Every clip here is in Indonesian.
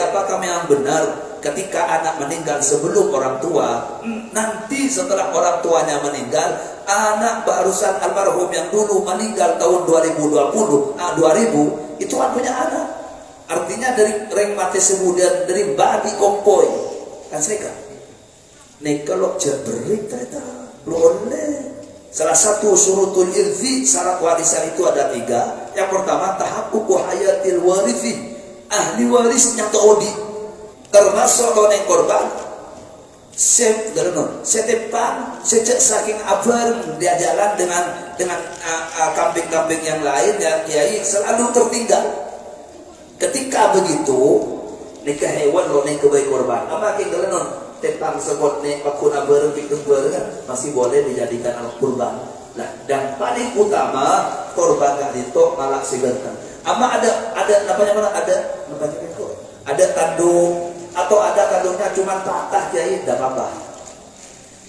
apakah memang benar ketika anak meninggal sebelum orang tua, nanti setelah orang tuanya meninggal, anak barusan almarhum yang dulu meninggal tahun 2020, 2000 itu kan punya anak. Artinya dari reng mati kemudian dari babi kompoi kan serika. Nih kalau jabrik ternyata boleh. Salah satu syurutul irthi, syarat warisan itu ada 3. Yang pertama tahaqququ hayatil warithi, ahli warisnya taudi, termasuk orang korban. Setepan sejak saking abar dia jalan dengan kambing-kambing yang lain ya kiai selalu tertinggal. Ketika begitu nikah hewan lo neng kebaik korban. Apa kita non tentang sebut neng pakuna bereng pikun bereng masih boleh dijadikan alat kurban. Nah, dan paling utama korban kan itu malak sigarkan. Ama ada namanya ada tandung atau ada kandungnya cuma patah kiai tidak apa-apa.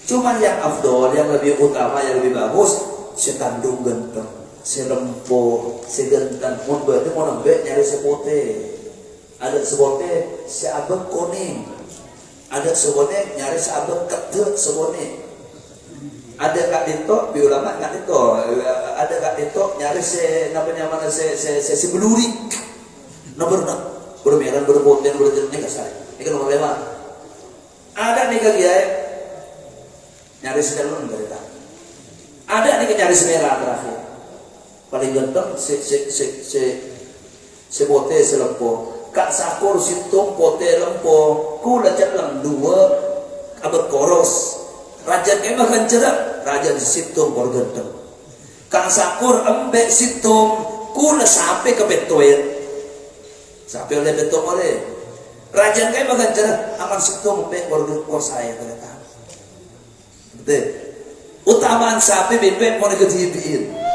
Cuman yang afdol, yang lebih utama, yang lebih bagus, setandung genteng, selempo, segentang, mun berarti mau nembek nyari sepote. Ada sepote seabeng kuning. Ada sepote nyari seabeng ketek sepone. Ada kak dito, biulama kak dito. Ada kak dito nyari se beluri. Nomor bermerah, berpoten, berjenis kasar. Ini kan nomor 5. Ada nih kiai nyari sedalun cerita. Ada nih nyari merah terakhir. Paling ganteng se pote selempo. Kak sakur situng pote lempo. Kula caklang 2 abad koros. Raja emang kan cerak. Raja situng kor ganteng. Kang sakur embek situng. Kula sampai ke betoin. Sampai oleh betung oleh. Raja kayak makan cerah aman situng embek kor saya ternyata. Betul. Utamaan sampai bebek mau diketibiin.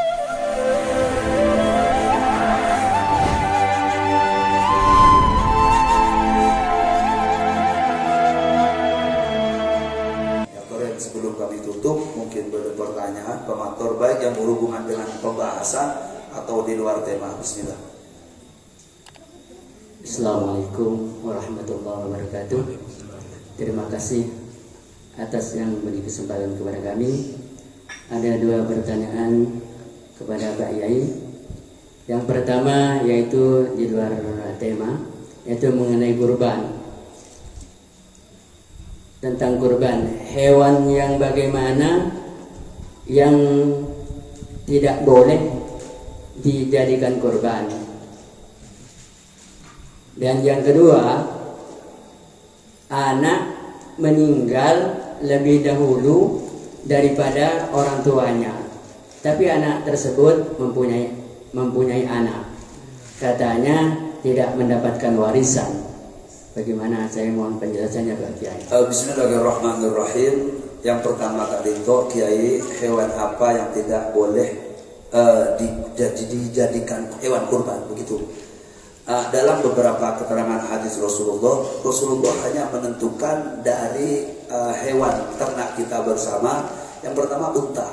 Sebelum kami tutup, mungkin ada pertanyaan pemator baik yang berhubungan dengan pembahasan atau di luar tema. Bismillah. Assalamualaikum warahmatullahi wabarakatuh. Terima kasih atas yang beri kesempatan kepada kami. Ada 2 pertanyaan kepada Pak Yai. Yang pertama yaitu di luar tema, yaitu mengenai kurban. Tentang kurban, hewan yang bagaimana yang tidak boleh dijadikan kurban. Dan yang kedua, anak meninggal lebih dahulu daripada orang tuanya, tapi anak tersebut mempunyai anak, katanya tidak mendapatkan warisan. Bagaimana? Saya mohon penjelasannya Pak Kiai. Bismillahirrahmanirrahim. Yang pertama tadi Kiai, hewan apa yang tidak boleh dijadikan hewan kurban begitu? Dalam beberapa keterangan hadis Rasulullah hanya menentukan dari hewan ternak kita bersama. Yang pertama unta,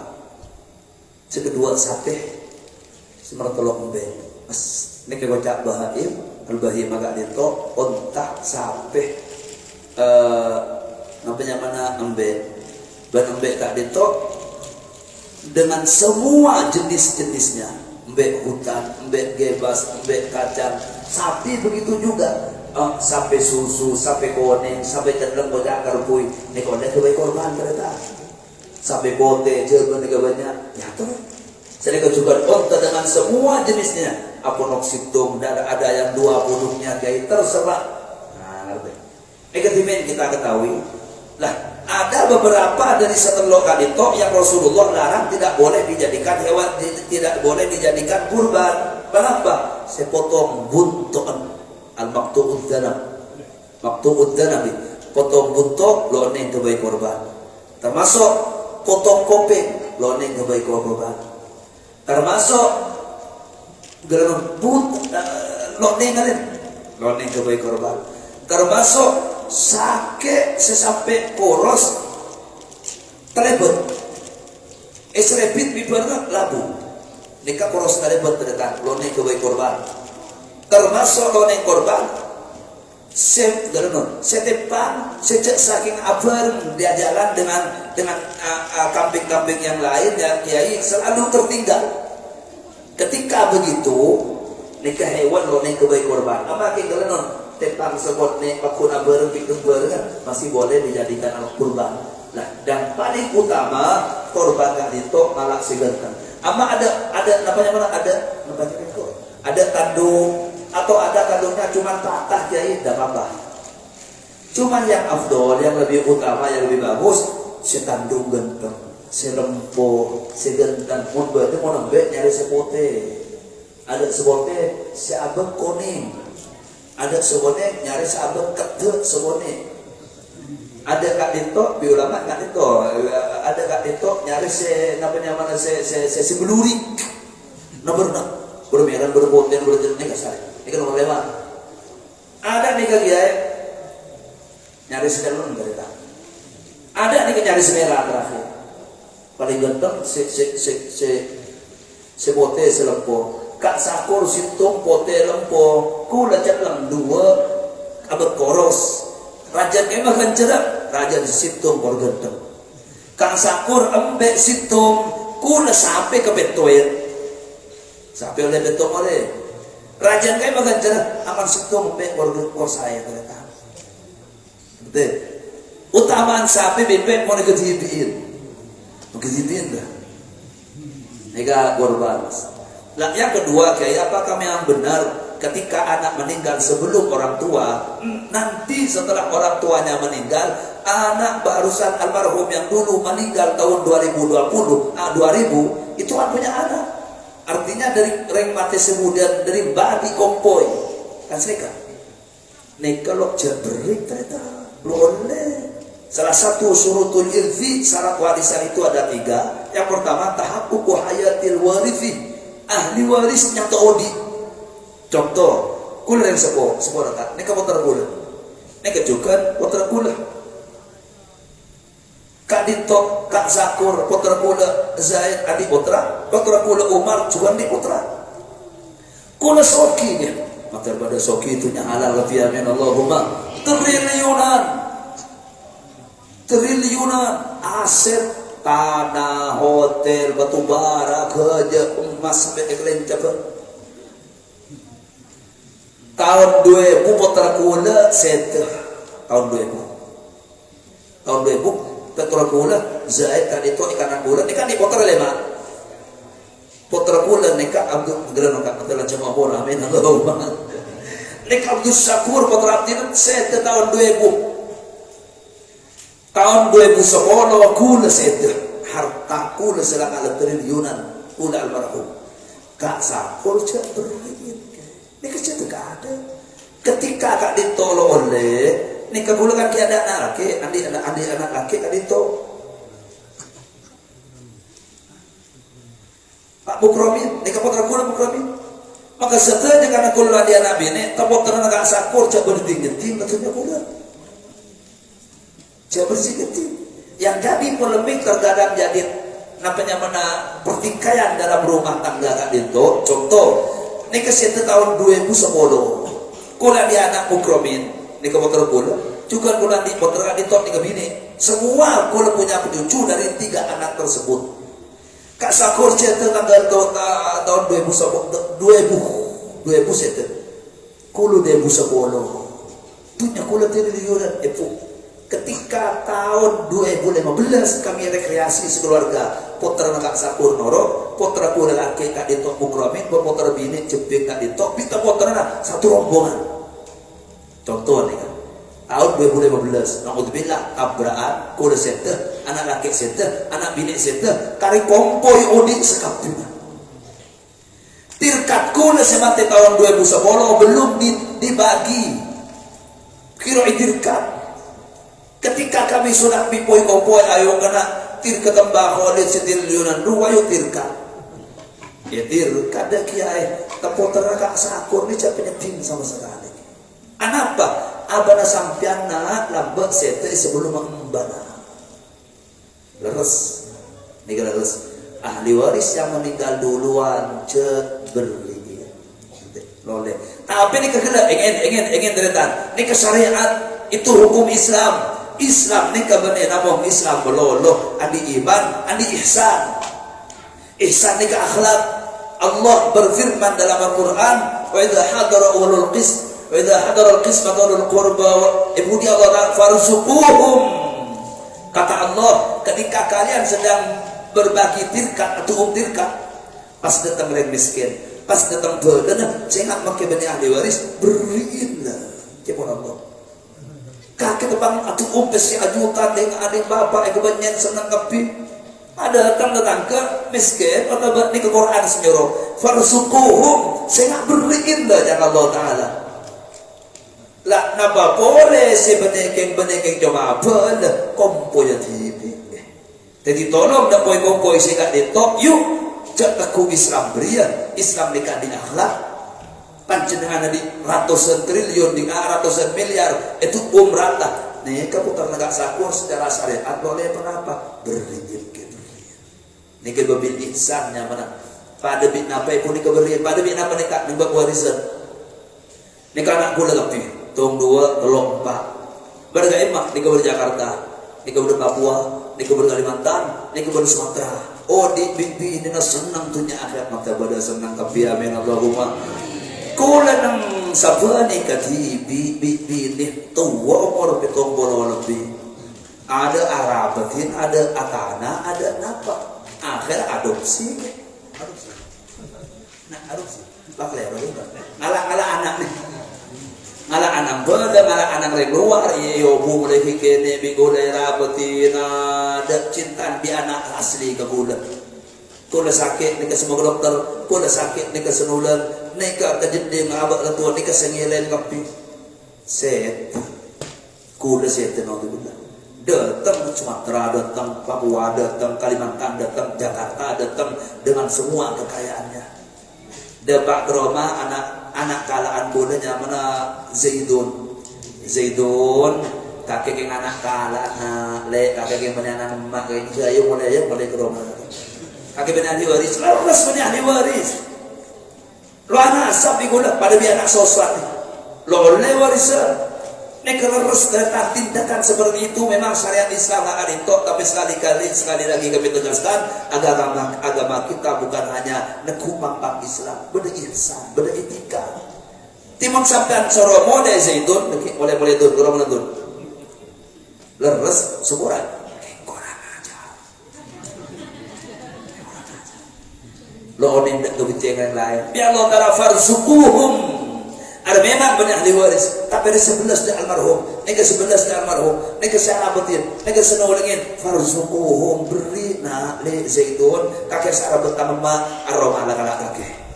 yang kedua sate, semertolok embe. Ini kegocak bahaim. Al-bahim agak dito, unta, sape, namanya mana embe, ban embe tak dito dengan semua jenis-jenisnya, embe hutan, embe gebas, embe kacang, sapi begitu juga, sapi susu, sapi kuning, sapi cenderung bocah karpui, ini kode kebaik korban ternyata, sapi pote, jerman juga banyak, ya tuh. Saya juga unta dengan semua jenisnya. Aponoksitum, ada yang 2 pudungnya kayak terserah. Nah, ngerti. Eketimen kita ketahui. Lah, ada beberapa dari setelah kadito yang Rasulullah larang tidak boleh dijadikan hewan, tidak boleh dijadikan kurban. Kenapa? Sepotong buntoan al-maqtu'ud danab. Maqtu'ud danab. Potong buntok lo neng kebaik korban. Termasuk potong kopeng lo neng kebaik korban. Termasuk loneng kebaik korban. Termasuk sake sesampai poros telebet esrebit bibarna labu nikah poros telebet ternyata loneng kebaik korban. Termasuk loneng korban setepang sejak saking abareng dia jalan dengan kambing-kambing yang lain ya kiai selalu tertinggal. Ketika begitu nikah hewan lo nih kebaik korban apa kita non tentang sebut nih akun abareng pikir kan masih boleh dijadikan alat kurban. Nah, dan paling utama korban gak ditok malah sigarkan. Ama ada namanya ada kandung atau ada kandungnya cuma patah kiai tidak apa-apa. Cuman yang afdol, yang lebih utama, yang lebih bagus, setandung genteng, selempo, segentan, mun berarti mau nembek nyari sepote. Ada sepote, seabeng kuning. Ada sepote nyari seabeng ketek sebone. Ada kak dito, biulama kak dito. Ada kak dito nyari se beluri. Nomor 6. Bermerah, berpoten, berjenis kasar. Ini kan nomor 5. Ada nih kak kiai nyari sekarang enggak ada. Ada nih nyari merah terakhir. Paling ganteng se pote selempo. Kak sakur situng pote lempo. Kula celang 2 abad koros. Raja kemah kan cerak, raja situng kor ganteng. Kang sakur embek situng kula sampai ke betoyen. Sampai oleh betok oleh. Raja kemah kan cerak, aman situng embek kor saya ternyata. Betul. Utamaan sampai bebek mau diketibiin. Diketibiin dah. Ega korban. Nah, yang kedua kayak apakah memang benar ketika anak meninggal sebelum orang tua, nanti setelah orang tuanya meninggal, anak barusan almarhum yang dulu meninggal tahun 2020, 2000 itu kan punya anak. Artinya dari reng mati semudian dari badi kompoi kan saya kan. Nih kalau jabrik ternyata boleh. Salah satu syurutul irthi syarat warisan itu ada 3. Yang pertama tahaqququ hayatil warithi, ahli warisnya taudi. Contoh, kula yang sepo rata. Nika putra kula. Nika juga putra kula. Kak Dito, Kak Sakur, putra kula Zaid, adik putra kula Umar, juga adik putra. Kula soki dia. Maka pada soki itu halal rafi'a min Allahumma triliunan aset tanah, hotel, batu bara, kerja, emas sampai eklen cabut. Tahun 2000 putra kula setah. Tahun 2000 putra kula Zaid kan itu ikan kula ikan di putra 5. Putra kula nikah Abdul Geran kak telah jemaah bola amin Allahumma. Nikah Abdul Syakur putra Abdul setah tahun 2000. Tahun 2010 kula setah. Harta kula selama triliunan kula almarhum. Kak Sakur cak berlian. Ini kecil itu gak ada. Ketika kak ditolong oleh nikah kula kan ada anak laki, anak laki kak ditolong. Pak Bukromin, nikah putra kula Bukromin. Maka setelahnya karena kula dia anak bini, tapi putra kak Sakur cak berding-ding katanya kula. Cak bersih-bersih. Yang jadi polemik terkadang jadi namanya mana pertikaian dalam rumah tangga kak ditolong. Contoh nikah setahun tahun 2010 kula dia anak Bukromin nikah putra kula juga kula di putra ditok nikah bini semua kula punya cucu dari 3 anak tersebut. Kak Sakur setahun tanggal tahun 2000 setahun kula 2010 punya kula triliunan ketika tahun 2015 kami rekreasi sekeluarga putra Kak Sakur Noro, putra kula laki Kak Dito Bukromin, putra bini Cepik Kak Dito, kita putra satu rombongan. Contoh nih kan, tahun 2015, naudzubillah tabrakan, kula seteh, anak laki seteh, anak bini seteh, kari kompoi odik sekapina. Tirkat kula semati tahun 2010 belum dibagi, kira tirkat. Ketika kami sudah pipoi kompoi ayo kena tir ketembak oleh setriliunan 2 yuk tirkat. Ya tirkat dah kiai. Terputar Kak Sakur ni cak penyeting sama sekali. Anapa? Abana sampian na lambat sete sebelum mengembana. Leres. Ni leres. Ahli waris yang meninggal duluan cek berlian. Boleh. Tapi ini kegedak ingin deretan. Ini syariat itu hukum Islam. Islam ni kabane namong Islam bololo adi iman, adi ihsan. Ihsan ni ka akhlak. Allah berfirman dalam Al-Qur'an, "Wa idza hadara ulul qis, wa idza hadara al-qismata ulul qurba wa ibudi Allah farzuquhum." Kata Allah, ketika kalian sedang berbagi tirkat atau tirkat, pas datang orang miskin, pas datang badan, saya nak pakai bani ahli waris, beriinlah. Cepon Allah. Kakek tebang atau si ajutan dengan adik bapak yang kebanyakan senang kapi. Ada datang ke miskin atau ni ke Quran senyuruh. Farsukuhum, saya nak beriinlah jangan Allah Taala. Lah napa boleh si benekeng coba apa lah kompo yang tibi. Jadi tolong dak poin-poin sehingga ditok yuk jak laku Islam beria Islam dekat di akhlak panjenengan di ratusan triliun di ratusan miliar itu umrata nih kaputar negak sakur secara syariat boleh kenapa berizin gitu nih kebabil ihsannya mana pada bin apa pun dikeberian pada bin apa nikah nembak warisan nikah anak gula lebih tong 2 telung 4 berga emak nikah ber Jakarta nikah ber Papua nikah ber Kalimantan nikah ber Sumatera. Oh di bibi ini na senang tunya akhirat maka pada senang tapi amin Allahumma. Kula nang sabani kati bibi ni tua umur petong bolo lebih. Ada Arabatin, ada Atana, ada napa. Akhir adopsi. Nah adopsi. Baklero juga. Ngala anak nih. Ngala anak beda, ngala anak dari luar. Iyo bu mulai kene bigo daerah betina, ada cinta di anak asli ke bulan. Kula sakit nika semua dokter, kula sakit nika senulan, nika kejending abak letua, nika sengilen kapi. Set, kula set tenau di bulan. Datang Sumatera, datang Papua, datang Kalimantan, datang Jakarta, datang dengan semua kekayaannya. Depak Roma anak kalaan budanya mana Zaidun kakek yang anak kalaan kakek yang mana anak mak ini saya mulai ke Roma kakek benar ahli waris leres benar ahli waris lo anak asap digunakan pada biar anak soswat lo oleh warisan ini leres datang tindakan seperti itu memang syariat Islam nggak ada tapi sekali lagi kami tegaskan agama kita bukan hanya nekumpang Islam beda ihsan beda etika timon sampean soro mode Zaidun boleh dun kurang dun leres seburan kurang aja lo onin dak kebicara yang lain biar lo tara farzuquhum ada memang benar ahli waris tapi ada 11 dari almarhum nega 11 dari almarhum nega sahabatin nega senolengin farzuquhum beri na le Zaidun kakek sahabat tamama aroma ala kakek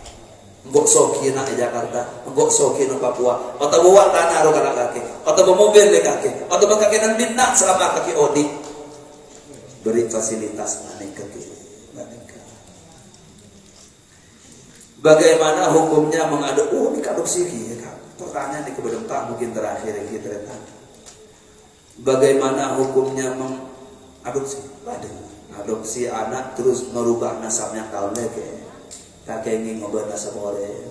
Enggak soki nak di Jakarta, enggak soki di Papua, atau bawa tanah ro kana kaki, atau bawa mobil le kaki, atau bakakenan bina selama kaki odi. Beri fasilitas maneka maneka. Bagaimana hukumnya mengadopsi ya, pertanyaan di kebedepan mungkin terakhir kita datang. Bagaimana hukumnya mengadopsi? Adopsi anak terus merubah nasabnya tahun lagi. Kakek ingin ngobrol nasab oleh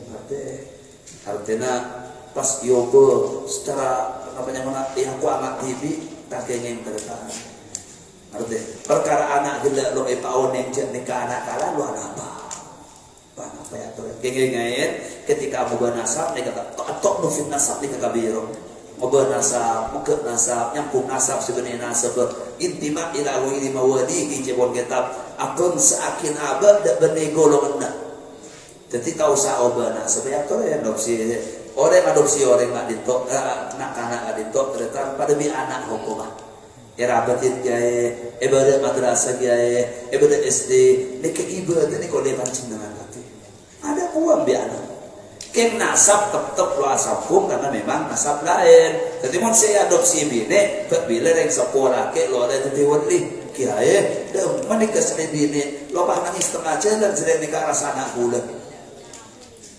artinya pas yobo secara mana aku anak TV kakek ingin tertahan artinya perkara anak gila lo tahun yang nikah anak kalah lo anak apa ya tuh ingin ketika ngobrol nasab nikah tok nufit nasab nikah kabiro ngobrol nasab muka nasab nyambung nasab sebenarnya nasab intima ilahu ini mawadi hijabon kitab akun seakin abad dak benego lo kena. Jadi tahu sah obana sebenarnya tuh yang adopsi orang nggak ditok nak anak ditok ternyata pada bi anak hukumah ya rabatin gaya ibadah madrasah gaya ibadah SD ini ke ibadah ini kalau dia pancing dengan hati ada uang bi anak kem nasab tetap lo asapung karena memang nasab lain jadi mau saya adopsi bini bila yang sekolah ke lo ada jadi wali kiai dah menikah sendiri bini lo nangis tengah jalan jadi nikah rasa anak bulan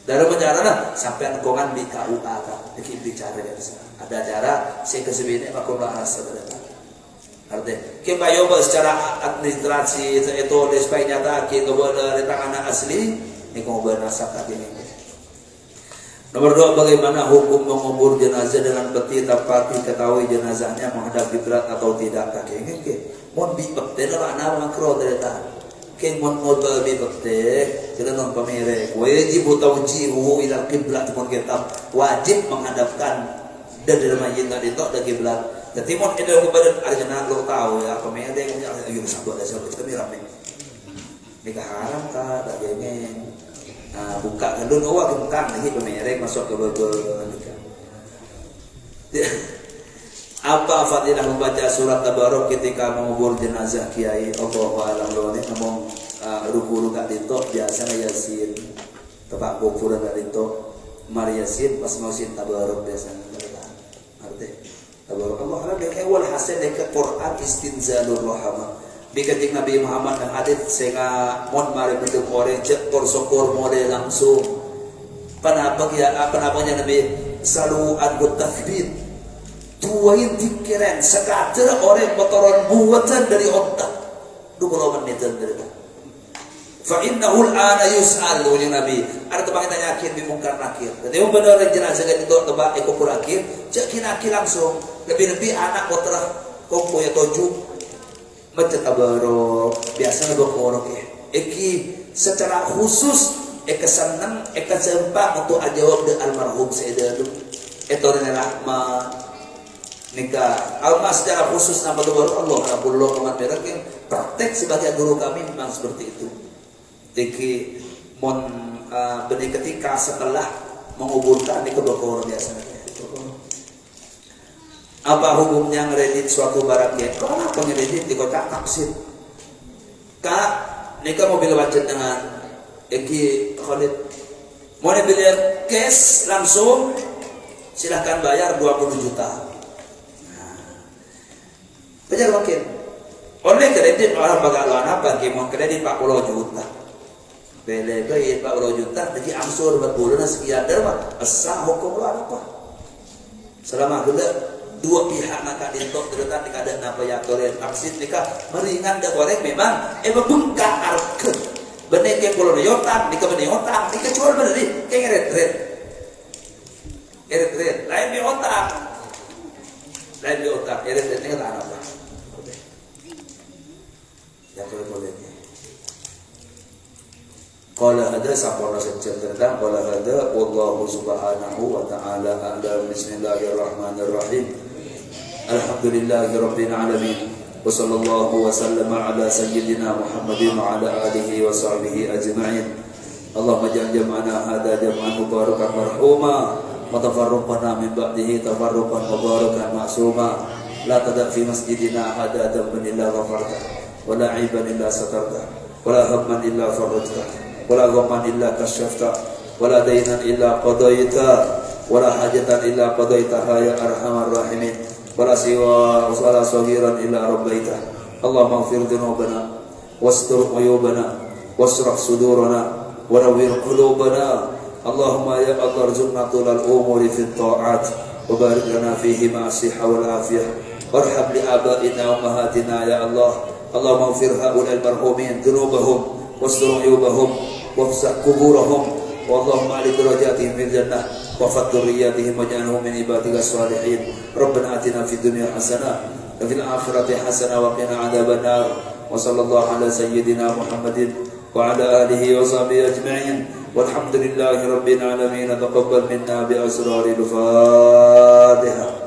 dalam perjalanan sampai angkongan di KUA kan, bicara dari sana. Ada acara saya kesebini makhluk rasa terdekat. Artinya, kita coba secara administrasi itu supaya nyata kita boleh tentang anak asli, ini kau bernasab tadi ini. Nomor 2, bagaimana hukum mengubur jenazah dengan peti tanpa diketahui jenazahnya menghadap kiblat atau tidak? Kakek ke mon bi pete na ana makro tereta ke mon bi pete kita non pamere wajib tawjihu ila kiblat mon kita wajib menghadapkan dari mayit tadi tok dari kiblat. Dadi mon itu kepada arjana lo tahu ya pamere yang ayo sabot dasar kami rame nikah haram ka dagingnya. Buka gendun awak kentang lagi pemerek masuk ke bebel nikah. Apa fadilah membaca surat Tabarok ketika mengubur jenazah kiai? Allahu a'lam. Lo ni ngomong ruku gak ditok biasa yasin. Tepak kubur gak ditok mar yasin pas mau sin Tabarok biasa. Arti Tabarok Allah a'lam dia wal hasil dekat Quran istinzalur rahmah. Bikating Nabi Muhammad dan hadits sehingga mon mari bentuk orang cek sokor model langsung. Penapanya Nabi selalu adut takbir. Tuain pikiran sekater orang motoran buatan dari otak. 20 menitan dari itu. Fa innahu al-ana yus'al oleh Nabi. Ada tempat kita yakin di mungkar nakir. Jadi benar jenazah itu tebak ekor akhir, cek kinaki langsung. Lebih-lebih anak motorah koko ya toju baca Tabarok biasa berkorok ya. Eki secara khusus eka senang eka sempat untuk ajawab de almarhum Sayyidina etornya rahmat nikah almas secara khusus nama Tabarok Allah Rabbullah Muhammad Berak yang praktek sebagai guru kami memang seperti itu. Eki mon benih ketika setelah menguburkan di keberkorok biasa. Apa hukumnya ngeredit suatu barang ya? Apa ngeredit di kotak taksir? Kak, nikah mobil wajib dengan Eki Khalid. Mau beli cash langsung, silahkan bayar 20 juta. Bayar wakil. Oleh kredit orang bagalan apa? Mau kredit 40 juta. Beli 40 juta, jadi angsur berbulan sekian derma. Asal hukum luar apa? Selama dulu dua pihak nak dintok terletak di keadaan apa yang koren aksid nikah meringan dak goreng memang bengkak arke benek ke kolor yotan nikah benek yotan nikah jual bener di kayak eret lain di otak eret ini kata apa ya boleh kalau ada sampurna secerita kalau ada wallahu subhanahu wa ta'ala a'lam. Bismillahirrahmanirrahim. Alhamdulillahi rabbil alamin wa sallallahu wa sallama ala sayyidina Muhammadin wa ala alihi wa sahbihi ajma'in. Allahumma ja'al jam'ana hadha jam'an mubarakan marhuma wa tafarruqana min ba'dihi tafarruqan mubarakan ma'suma. La tada' fi masjidina hadha dhanban illa ghafarta wa la 'aiban illa satarta wa la hamman illa farajta wa la ghamman illa kashafta wa la daynan illa qadaita wa la hajatan illa qadaitaha ya arhamar rahimin. ولا سوى ولا صغيرا إلا ربيته. اللهم اغفر ذنوبنا واستر عيوبنا واشرح صدورنا ونوّر قلوبنا. اللهم يا الله ارزقنا طول الأمور في الطاعات وبارك لنا فيه مع الصحة والعافية وارحم لآبائنا وأمهاتنا يا الله. اللهم اغفر هؤلاء المرحومين ذنوبهم واستر عيوبهم وافسح قبورهم واللهم علي درجاتهم في الجنة وفق ذرياتهم واجعلهم من عبادك الصالحين. ربنا آتنا في الدنيا حسنة وفي الآخرة حسنة وقنا عذاب النار. وصلى الله على سيدنا محمد وعلى آله وصحبه أجمعين والحمد لله رب العالمين. تقبل منا بأسرار الفاتحة.